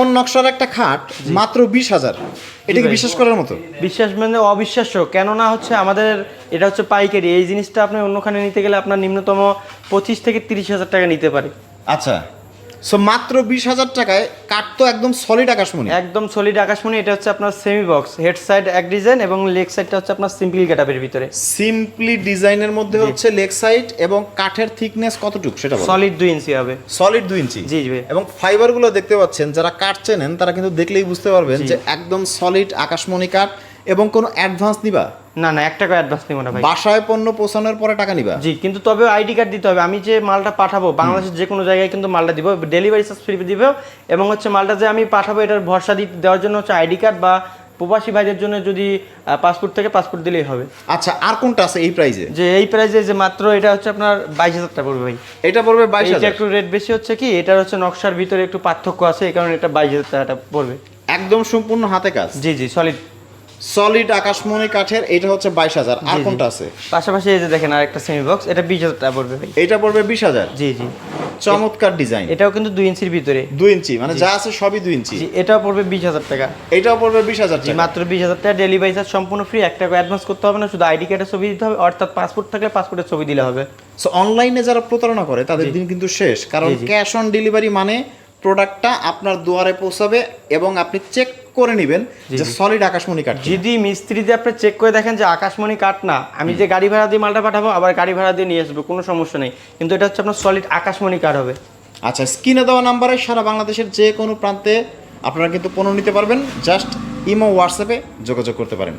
কোন নকশার একটা খাট মাত্র 20,000, এটা কি বিশ্বাস করার মতো? বিশ্বাস মানে অবিশ্বাস্য। কেননা হচ্ছে আমাদের এটা হচ্ছে পাইকারি, এই জিনিসটা আপনি অন্যখানে নিতে গেলে আপনার নিম্নতম 25 থেকে 30,000 টাকা নিতে পারে। আচ্ছা, সো মাত্র 20,000 টাকায় কাঠ তো একদম সলিড আকাশমণি। একদম সলিড আকাশমণি। এটা হচ্ছে আপনার সেমি বক্স, হেড সাইড এক ডিজাইন এবং লেগ সাইডটা হচ্ছে আপনার সিম্পল গেটআপের ভিতরে। সিম্পলি ডিজাইনের মধ্যে হচ্ছে লেগ সাইড এবং কাঠের থিকনেস কতটুকু সেটা বলুন। সলিড 2 ইঞ্চি হবে। সলিড 2 ইঞ্চি। জি জি। এবং ফাইবারগুলো দেখতে পাচ্ছেন, যারা কাঠ চেনেন তারা কিন্তু দেখলেই বুঝতে পারবেন যে একদম সলিড আকাশমণি কাঠ। এবং কোনো অ্যাডভান্স নিবা? না না, 1 টাকা অ্যাডভান্স নিব না ভাই। বাসায় পণ্য পৌঁছানোর পরে টাকা নিবা? জি, কিন্তু তবে আইডি কার্ড দিতে হবে। আমি যে মালটা পাঠাবো বাংলাদেশের যে কোনো জায়গায় কিন্তু মালটা দিব, ডেলিভারি চার্জ ফ্রি দিব। এবং হচ্ছে মালটা যে আমি পাঠাবো এটার ভরসা দেওয়ার জন্য হচ্ছে আইডি কার্ড, বা প্রবাসী ভাইদের জন্য যদি পাসপোর্ট থেকে পাসপোর্ট দিলেই হবে। আচ্ছা, আর কোনটা আছে এই প্রাইজে? যে এই প্রাইসে যে মাত্র এটা হচ্ছে আপনার 22,000 টাকা পড়বে ভাই। এটা পড়বে 22,000। এটা একটু রেট বেশি হচ্ছে কি, এটার হচ্ছে নকশার ভিতরে একটু পার্থক্য আছে, এই কারণে এটা 22,000 টাকাটা পড়বে। একদম সম্পূর্ণ হাতে কাজ। জি জি, সলিড সলিড আকাশমণি কাঠের, এটা হচ্ছে 22,000। আর কোনটা আছে? পাশাপাশি এই যে দেখেন আর একটা সেমি বক্স, এটা 20,000 টাকা পড়বে ভাই। এটা পড়বে 20,000। জি জি, চমৎকার ডিজাইন। এটাও কিন্তু 2 ইঞ্চির ভিতরে। 2 ইঞ্চি মানে যা আছে সবই 2 ইঞ্চি। জি, এটাও পড়বে 20,000 টাকা। এটাও পড়বে 20,000 জি, টাকা। মাত্র 20,000 টাকা। ডেলিভারি চার্জ সম্পূর্ণ ফ্রি, 1 টাকা অ্যাডভান্স করতে হবে না, শুধু আইডি কার্ডের ছবি দিতে হবে, অর্থাৎ পাসপোর্ট থাকলে পাসপোর্টের ছবি দিলে হবে। সো অনলাইনে যারা প্রতারণা করে তাদের দিন কিন্তু শেষ, কারণ ক্যাশ অন ডেলিভারি মানে প্রোডাক্টটা আপনার দুয়ারে পৌঁছাবে এবং আপনি চেক করে নেবেন যে সলিড আকাশমণি কাঠ। যদি মিস্ত্রি দিয়ে আপনি চেক করে দেখেন যে আকাশমণি কাঠ না, আমি যে গাড়ি ভাড়া দিয়ে মালটা পাঠাবো আবার গাড়ি ভাড়া দিয়ে নিয়ে আসবো, কোনো সমস্যা নেই, কিন্তু এটা হচ্ছে আপনার সলিড আকাশমণি কাঠ হবে। আচ্ছা, স্ক্রিনে দেওয়া নাম্বারে সারা বাংলাদেশের যে কোনো প্রান্তে আপনারা কিন্তু পণ্য নিতে পারবেন। জাস্ট ইমো হোয়াটসঅ্যাপে যোগাযোগ করতে পারেন।